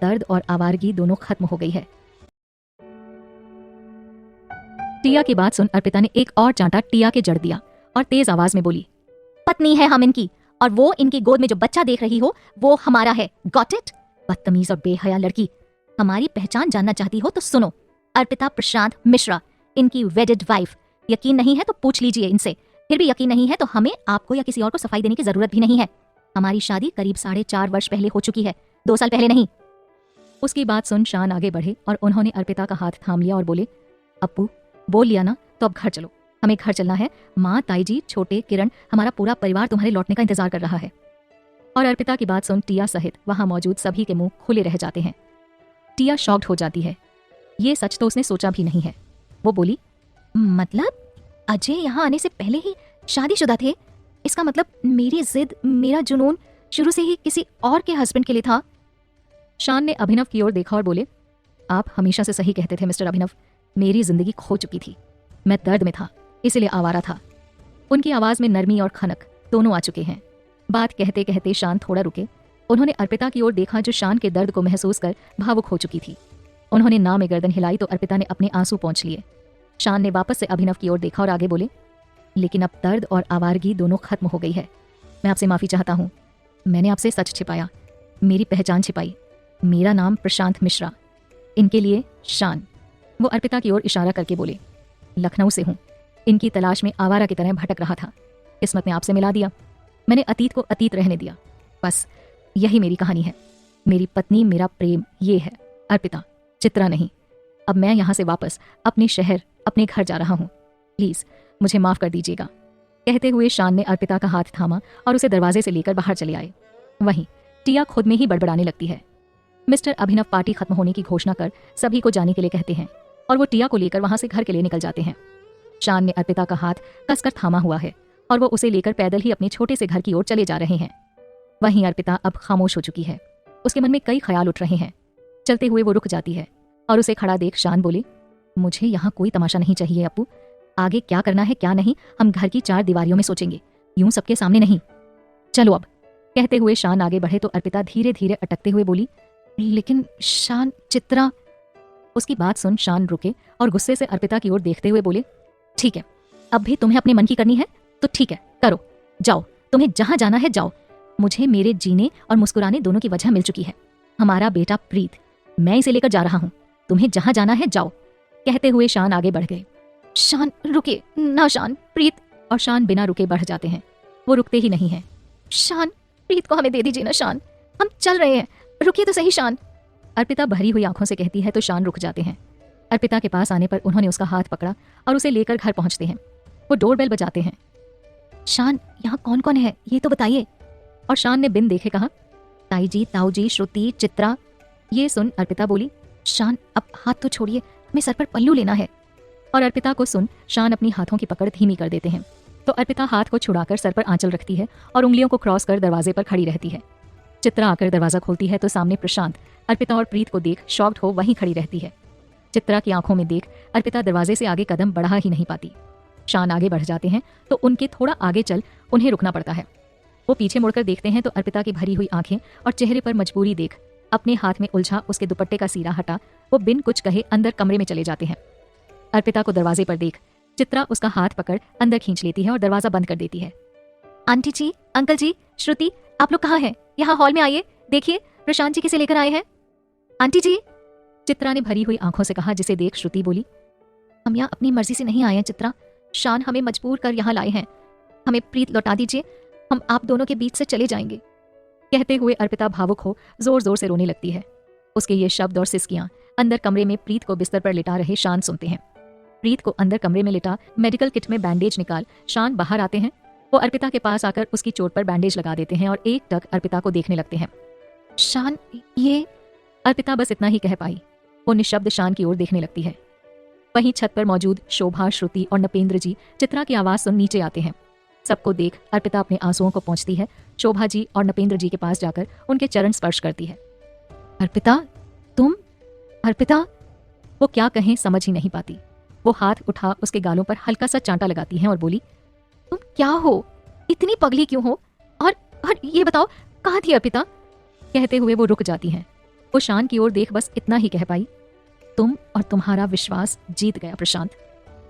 दर्द और आवारगी दोनों खत्म हो गई है। टिया की बात सुन अर्पिता ने एक और चांटा टिया के जड़ दिया और तेज आवाज में बोली, पत्नी है हम इनकी, और वो इनकी गोद में जो बच्चा देख रही हो वो हमारा है। Got it? बदतमीज और बेहया लड़की। हमारी पहचान जानना चाहती हो तो सुनो, अर्पिता प्रशांत मिश्रा, इनकी वेडेड वाइफ। यकीन नहीं है तो पूछ लीजिए इनसे। फिर भी यकीन नहीं है तो हमें आपको या किसी और को सफाई देने की जरूरत भी नहीं है। हमारी शादी करीब 4.5 वर्ष पहले हो चुकी है, 2 साल पहले नहीं। उसकी बात सुन शान आगे बढ़े और उन्होंने अर्पिता का हाथ थाम लिया और बोले, अप्पू बोल लिया ना, तो अब घर चलो, हमें घर चलना है। माँ, ताई जी, छोटे, किरण, हमारा पूरा परिवार तुम्हारे लौटने का इंतजार कर रहा है। और अर्पिता की बात सुन टिया सहित वहां मौजूद सभी के मुंह खुले रह जाते हैं। टिया शॉक्ड हो जाती है। ये सच तो उसने सोचा भी नहीं है। वो बोली, मतलब अजय यहाँ आने से पहले ही शादीशुदा थे? इसका मतलब मेरी जिद, मेरा जुनून शुरू से ही किसी और के हस्बैंड के लिए था। शान ने अभिनव की ओर देखा और बोले, आप हमेशा से सही कहते थे मिस्टर अभिनव। मेरी जिंदगी खो चुकी थी, मैं दर्द में था, इसीलिए आवारा था। उनकी आवाज में नरमी और खनक दोनों आ चुके हैं। बात कहते कहते शान थोड़ा रुके। उन्होंने अर्पिता की ओर देखा जो शान के दर्द को महसूस कर भावुक हो चुकी थी। उन्होंने ना में गर्दन हिलाई तो अर्पिता ने अपने आंसू पोंछ लिए। शान ने वापस से अभिनव की ओर देखा और आगे बोले, लेकिन अब दर्द और आवारगी दोनों खत्म हो गई है। मैं आपसे माफी चाहता हूँ। मैंने आपसे सच छिपाया, मेरी पहचान छिपाई। मेरा नाम प्रशांत मिश्रा, इनके लिए शान। वो अर्पिता की ओर इशारा करके बोले, लखनऊ से हूँ, इनकी तलाश में आवारा की तरह भटक रहा था। किस्मत ने आपसे मिला दिया। मैंने अतीत को अतीत रहने दिया। बस यही मेरी कहानी है। मेरी पत्नी, मेरा प्रेम, ये है अर्पिता, चित्रा नहीं। अब मैं यहाँ से वापस अपने शहर, अपने घर जा रहा हूँ। प्लीज मुझे माफ कर दीजिएगा। कहते हुए शान ने अर्पिता का हाथ थामा और उसे दरवाजे से लेकर बाहर चले आए। वहीं टिया खुद में ही बड़बड़ाने लगती है। मिस्टर अभिनव पार्टी खत्म होने की घोषणा कर सभी को जाने के लिए कहते हैं और वो टिया को लेकर वहां से घर के लिए निकल जाते हैं। शान ने अर्पिता का हाथ कसकर थामा हुआ है और वो उसे लेकर पैदल ही अपने छोटे से घर की ओर चले जा रहे हैं। वहीं अर्पिता अब खामोश हो चुकी है। उसके मन में कई ख्याल उठ रहे हैं। चलते हुए वो रुक जाती है और उसे खड़ा देख शान बोले, मुझे यहाँ कोई तमाशा नहीं चाहिए अप्पू। आगे क्या करना है क्या नहीं हम घर की 4 दीवारियों में सोचेंगे, यूं सबके सामने नहीं। चलो अब। कहते हुए शान आगे बढ़े तो अर्पिता धीरे धीरे अटकते हुए बोली, लेकिन शान, चित्रा। उसकी बात सुन शान रुके और गुस्से से अर्पिता की ओर देखते हुए बोले, ठीक है, अब भी तुम्हें अपने मन की करनी है तो ठीक है, करो, जाओ, तुम्हें जहां जाना है जाओ। मुझे मेरे जीने और मुस्कुराने दोनों की वजह मिल चुकी है। हमारा बेटा प्रीत, मैं इसे लेकर जा रहा हूं। तुम्हें जहां जाना है जाओ। कहते हुए शान आगे बढ़ गए। शान रुके ना, शान, प्रीत। और शान बिना रुके बढ़ जाते हैं। वो रुकते ही नहीं है। शान, प्रीत को हमें दे दीजिए ना शान, हम चल रहे हैं, रुकिए तो सही शान। अर्पिता भरी हुई आंखों से कहती है तो शान रुक जाते हैं। अर्पिता के पास आने पर उन्होंने उसका हाथ पकड़ा और उसे लेकर घर पहुंचते हैं। वो डोरबेल बजाते हैं। शान, यहाँ कौन कौन है ये तो बताइए। और शान ने बिन देखे कहा, ताई जी, ताऊ जी, श्रुति, चित्रा। ये सुन अर्पिता बोली, शान अब हाथ तो छोड़िए, हमें सर पर पल्लू लेना है। और अर्पिता को सुन शान अपनी हाथों की पकड़ धीमी कर देते हैं। तो अर्पिता हाथ को छुड़ाकर सर पर आंचल रखती है और उंगलियों को क्रॉस कर दरवाजे पर खड़ी रहती है। चित्रा आकर दरवाजा खोलती है तो सामने प्रशांत अर्पिता और प्रीत को देख शॉक्ड हो वहीं खड़ी रहती है। चित्रा की आंखों में देख अर्पिता दरवाजे से आगे कदम बढ़ा ही नहीं पाती। शान आगे बढ़ जाते हैं तो उनके थोड़ा आगे चल उन्हें रुकना पड़ता है। वो पीछे मुड़कर देखते हैं तो अर्पिता की भरी हुई आंखें और चेहरे पर मजबूरी देख अपने हाथ में उलझा उसके दुपट्टे का सीरा हटा वो बिन कुछ कहे अंदर कमरे में चले जाते हैं। अर्पिता को दरवाजे पर देख चित्रा उसका हाथ पकड़ अंदर खींच लेती है और दरवाजा बंद कर देती है। आंटी जी, अंकल जी, श्रुति, आप लोग कहाँ हैं? यहाँ हॉल में आइए, देखिए प्रशांत जी किसे लेकर आए हैं। आंटी जी, चित्रा ने भरी हुई आंखों से कहा, जिसे देख श्रुति बोली, हम यहाँ अपनी मर्जी से नहीं आए हैं चित्रा, शान हमें मजबूर कर यहाँ लाए हैं। हमें प्रीत लौटा दीजिए, हम आप दोनों के बीच से चले जाएंगे। कहते हुए अर्पिता भावुक हो जोर जोर से रोने लगती है। उसके ये शब्द और सिसकियां अंदर कमरे में प्रीत को बिस्तर पर लिटा रहे शान सुनते हैं। प्रीत को अंदर कमरे में लिटा मेडिकल किट में बैंडेज निकाल शान बाहर आते हैं। वो अर्पिता के पास आकर उसकी चोट पर बैंडेज लगा देते हैं और एक टक अर्पिता को देखने लगते हैं। शान, ये। अर्पिता बस इतना ही कह पाई। वो निशब्द शान की ओर देखने लगती है। वहीं छत पर मौजूद शोभा, श्रुति और नपेंद्र जी चित्रा की आवाज सुन नीचे आते हैं। सबको देख अर्पिता अपने आंसुओं को पोंछती है। शोभा जी और नपेंद्र जी के पास जाकर उनके चरण स्पर्श करती है। अर्पिता, तुम? अर्पिता? वो क्या कहें समझ ही नहीं पाती। वो हाथ उठा उसके गालों पर हल्का सा चांटा लगाती हैं और बोली, तुम क्या हो? इतनी पगली क्यों हो? और ये बताओ, कहाँ थी अर्पिता? कहते हुए वो रुक जाती हैं। वो शान की ओर देख बस इतना ही कह पाई, तुम और तुम्हारा विश्वास जीत गया प्रशांत।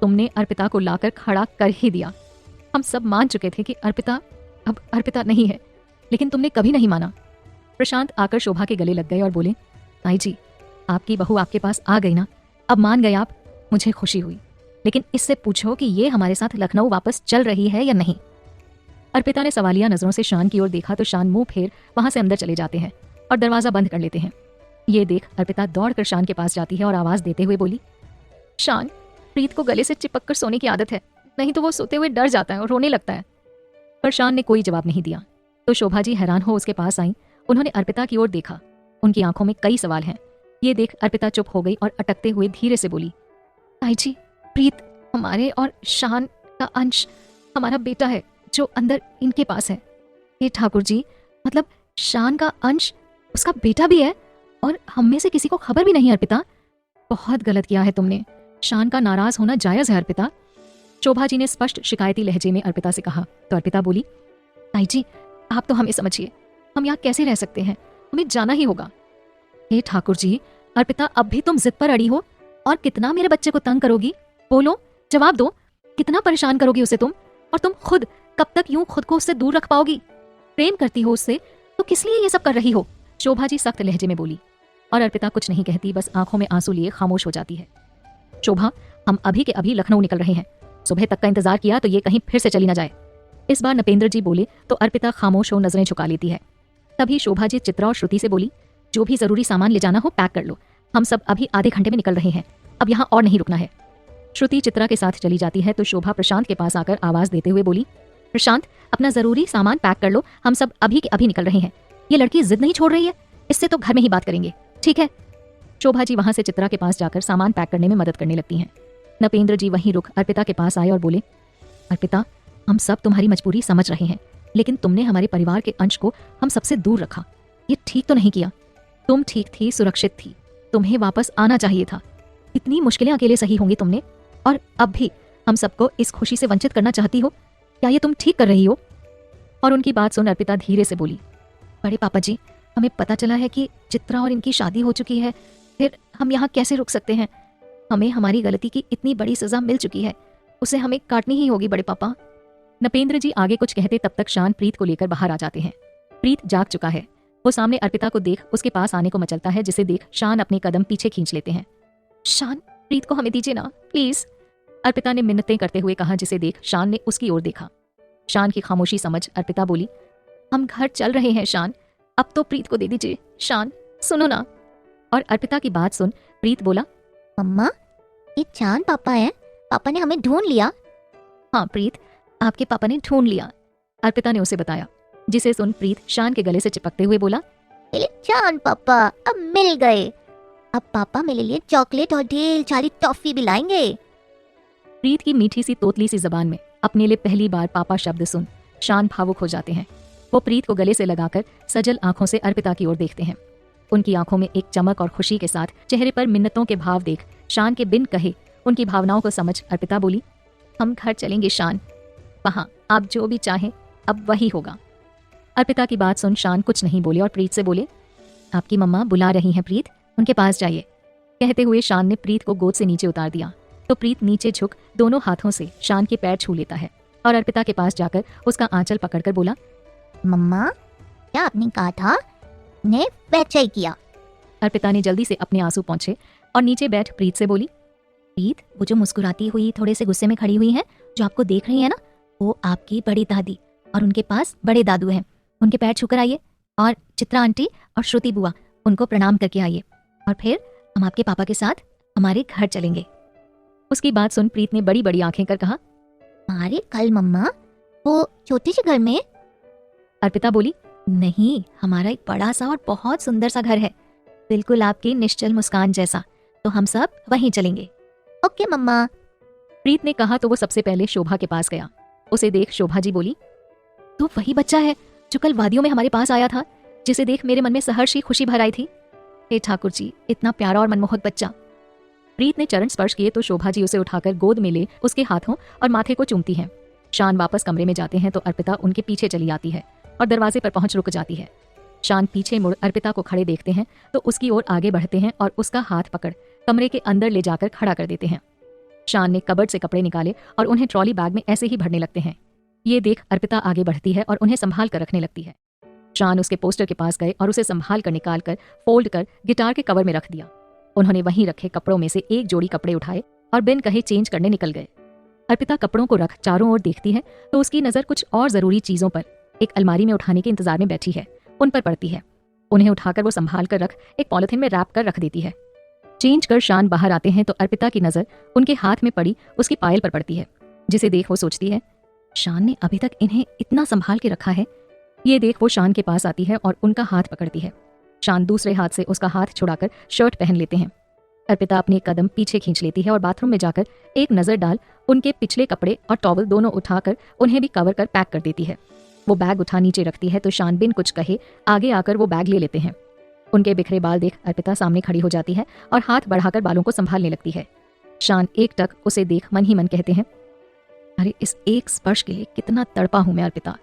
तुमने अर्पिता को लाकर खड़ा कर ही दिया। हम सब मान चुके थे कि अर्पिता अब अर्पिता नहीं है, लेकिन तुमने कभी नहीं माना। प्रशांत आकर शोभा के गले लग गए और बोले, ताई जी, आपकी बहू आपके पास आ गई ना, अब मान गए आप, मुझे खुशी हुई। लेकिन इससे पूछो कि ये हमारे साथ लखनऊ वापस चल रही है या नहीं। अर्पिता ने सवालिया नजरों से शान की ओर देखा तो शान मुंह फेर वहां से अंदर चले जाते हैं और दरवाजा बंद कर लेते हैं। ये देख अर्पिता दौड़कर शान के पास जाती है और आवाज देते हुए बोली, शान, प्रीत को गले से चिपक कर सोने की आदत है, नहीं तो वो सोते हुए डर जाता है और रोने लगता है। पर शान ने कोई जवाब नहीं दिया। तो शोभा जी हैरान हो उसके पास आई। उन्होंने अर्पिता की ओर देखा। उनकी आंखों में कई सवाल हैं। ये देख अर्पिता चुप हो गई और अटकते हुए धीरे से बोली, ताई जी, प्रीत हमारे और शान का अंश, हमारा बेटा है जो अंदर इनके पास है। हे ठाकुर जी, मतलब शान का अंश उसका बेटा भी है और हम में से किसी को खबर भी नहीं। अर्पिता, बहुत गलत किया है तुमने। शान का नाराज होना जायज है अर्पिता। शोभा जी ने स्पष्ट शिकायती लहजे में अर्पिता से कहा। तो अर्पिता बोली, ताई जी, आप तो हमें समझिए, हम यहाँ कैसे रह सकते हैं, हमें जाना ही होगा। हे ठाकुर जी, अर्पिता अब भी तुम जिद पर अड़ी हो और कितना मेरे बच्चे को तंग करोगी? बोलो, जवाब दो, कितना परेशान करोगी उसे तुम? और तुम खुद कब तक यूं खुद को उससे दूर रख पाओगी? प्रेम करती हो उससे तो किस लिए ये सब कर रही हो? शोभा जी सख्त लहजे में बोली और अर्पिता कुछ नहीं कहती, बस आंखों में आंसू लिए खामोश हो जाती है। शोभा, हम अभी के अभी लखनऊ निकल रहे हैं। सुबह तक का इंतजार किया तो ये कहीं फिर से चली ना जाए। इस बार नपेंद्र जी बोले तो अर्पिता खामोश हो नजरें झुका लेती है। तभी शोभा जी चित्रा और श्रुति से बोली, जो भी जरूरी सामान ले जाना हो पैक कर लो, हम सब अभी आधे घंटे में निकल रहे हैं, अब यहाँ और नहीं रुकना है। श्रुति चित्रा के साथ चली जाती है तो शोभा प्रशांत के पास आकर आवाज देते हुए बोली, प्रशांत, अपना जरूरी सामान पैक कर लो, हम सब अभी के अभी निकल रहे हैं। ये लड़की जिद नहीं छोड़ रही है, इससे तो घर में ही बात करेंगे, ठीक है? शोभा जी वहां से चित्रा के पास जाकर सामान पैक करने में मदद करने लगती हैं। नपेंद्र जी वहीं रुक अर्पिता के पास आए और बोले, अर्पिता, हम सब तुम्हारी मजबूरी समझ रहे हैं, लेकिन तुमने हमारे परिवार के अंश को हम सबसे दूर रखा। ये ठीक तो नहीं किया। तुम ठीक थी, सुरक्षित थी, तुम्हें वापस आना चाहिए था। इतनी मुश्किलें अकेले सही होंगी तुमने, और अब भी हम सबको इस खुशी से वंचित करना चाहती हो? क्या ये तुम ठीक कर रही हो? और उनकी बात सुन अर्पिता धीरे से बोली, बड़े पापा जी, हमें पता चला है कि चित्रा और इनकी शादी हो चुकी है, फिर हम यहाँ कैसे रुक सकते हैं? हमें हमारी गलती की इतनी बड़ी सजा मिल चुकी है, उसे हमें काटनी ही होगी बड़े पापा। नपेंद्र जी आगे कुछ कहते तब तक शान प्रीत को लेकर बाहर आ जाते हैं। प्रीत जाग चुका है। वो सामने अर्पिता को देख उसके पास आने को मचलता है, जिसे देख शान अपने कदम पीछे खींच लेते हैं। शान, प्रीत को हमें दीजिए ना प्लीज, अर्पिता ने मिन्नतें करते हुए कहा, जिसे देख शान ने उसकी ओर देखा। शान की खामोशी समझ अर्पिता बोली, हम घर चल रहे हैं शान, अब तो प्रीत को दे दीजिए। शान, सुनो ना। और अर्पिता की बात सुन प्रीत बोला, मम्मा, ये चांद पापा है, पापा ने हमें ढूंढ लिया। हाँ प्रीत, आपके पापा ने ढूंढ लिया, अर्पिता ने उसे बताया। जिसे सुन प्रीत शान के गले से चिपकते हुए बोला, मेरे चांद पापा अब मिल गए, अब पापा मेरे लिए चॉकलेट और ढेर सारी टॉफी भी लाएंगे। प्रीत की मीठी सी तोतली सी जबान में अपने लिए पहली बार पापा शब्द सुन शान भावुक हो जाते हैं। वो प्रीत को गले से लगाकर सजल आंखों से अर्पिता की ओर देखते हैं। उनकी आंखों में एक चमक और खुशी के साथ चेहरे पर मिन्नतों के भाव देख शान के बिन कहे उनकी भावनाओं को समझ अर्पिता बोली, हम घर चलेंगे शान, वहां आप जो भी चाहें अब वही होगा। अर्पिता की बात सुन शान कुछ नहीं बोले और प्रीत से बोले, आपकी मम्मा बुला रही हैं प्रीत, उनके पास जाइए। कहते हुए शान ने प्रीत को गोद से नीचे उतार दिया तो प्रीत नीचे झुक दोनों हाथों से शान के पैर छू लेता है और अर्पिता के पास जाकर उसका आंचल पकड़कर बोला, मम्मा, क्या आपने कहा था? ने वैसा ही किया। अर्पिता ने जल्दी से अपने आंसू पोंछे और नीचे बैठ प्रीत से बोली, प्रीत, वो जो मुस्कुराती हुई थोड़े से गुस्से में खड़ी हुई है, जो आपको देख रही है ना, वो आपकी बड़ी दादी और उनके पास बड़े दादू हैं। उनके पैर छूकर आइए और चित्रा आंटी और श्रुति बुआ, उनको प्रणाम करके आइए और फिर हम आपके पापा के साथ हमारे घर चलेंगे। उसकी बात सुन प्रीत ने बड़ी बड़ी आंखें कर कहा, हमारे कल मम्मा, वो छोटे से घर में? अर्पिता बोली, नहीं, हमारा एक बड़ा सा और बहुत सुंदर सा घर है, बिल्कुल आपकी निश्चल मुस्कान जैसा, तो हम सब वहीं चलेंगे। ओके मम्मा। प्रीत ने कहा तो वो सबसे पहले शोभा के पास गया। उसे देख शोभा जी बोली, तो वही बच्चा है जो कल वादियों में हमारे पास आया था, जिसे देख मेरे मन में सहर्षी खुशी भर आई थी। हे ठाकुर जी, इतना प्यारा और मनमोहक बच्चा। प्रीत ने चरण स्पर्श किए तो शोभा जी उसे उठाकर गोद में ले उसके हाथों और माथे को चूमती हैं। शान वापस कमरे में जाते हैं तो अर्पिता उनके पीछे चली आती है और दरवाजे पर पहुंच रुक जाती है। शान पीछे मुड़ अर्पिता को खड़े देखते हैं तो उसकी ओर आगे बढ़ते हैं और उसका हाथ पकड़ कमरे के अंदर ले जाकर खड़ा कर देते हैं। शान ने कबर्ड से कपड़े निकाले और उन्हें ट्रॉली बैग में ऐसे ही भरने लगते हैं। ये देख अर्पिता आगे बढ़ती है और उन्हें संभाल कर रखने लगती है। शान उसके पोस्टर के पास गए और उसे संभाल कर निकाल कर फोल्ड कर गिटार के कवर में रख दिया। उन्होंने वहीं रखे कपड़ों में से एक जोड़ी कपड़े उठाए और बिन कहे चेंज करने निकल गए। अर्पिता कपड़ों को रख चारों ओर देखती है तो उसकी नज़र कुछ और ज़रूरी चीज़ों पर एक अलमारी में उठाने के इंतजार में बैठी है, उन पर पड़ती है। उन्हें उठाकर वो संभाल कर रख एक पॉलिथीन में रैप कर रख देती है। चेंज कर शान बाहर आते हैं तो अर्पिता की नज़र उनके हाथ में पड़ी उसकी पायल पर पड़ती है, जिसे देख वो सोचती है शान ने अभी तक इन्हें इतना संभाल के रखा है। ये देख वो शान के पास आती है और उनका हाथ पकड़ती है। शान दूसरे हाथ से उसका हाथ छुड़ाकर शर्ट पहन लेते हैं। अर्पिता अपने एक कदम पीछे खींच लेती है और बाथरूम में जाकर एक नज़र डाल उनके पिछले कपड़े और टॉवल दोनों उठाकर उन्हें भी कवर कर पैक कर देती है। वो बैग उठा नीचे रखती है तो शान बिन कुछ कहे आगे आकर वो बैग ले लेते हैं। उनके बिखरे बाल देख अर्पिता सामने खड़ी हो जाती है और हाथ बढ़ाकर बालों को संभालने लगती है। शान एक टक उसे देख मन ही मन कहते हैं, अरे इस एक स्पर्श के लिए कितना तड़पा हूं मैं अर्पिता।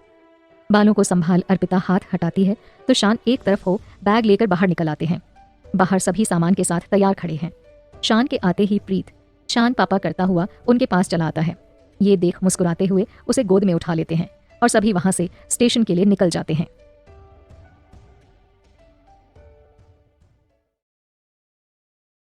बालों को संभाल अर्पिता हाथ हटाती है तो शान एक तरफ हो बैग लेकर बाहर निकल आते हैं। बाहर सभी सामान के साथ तैयार खड़े हैं। शान के आते ही प्रीत शान पापा करता हुआ उनके पास चला आता है। ये देख मुस्कुराते हुए उसे गोद में उठा लेते हैं और सभी वहां से स्टेशन के लिए निकल जाते हैं।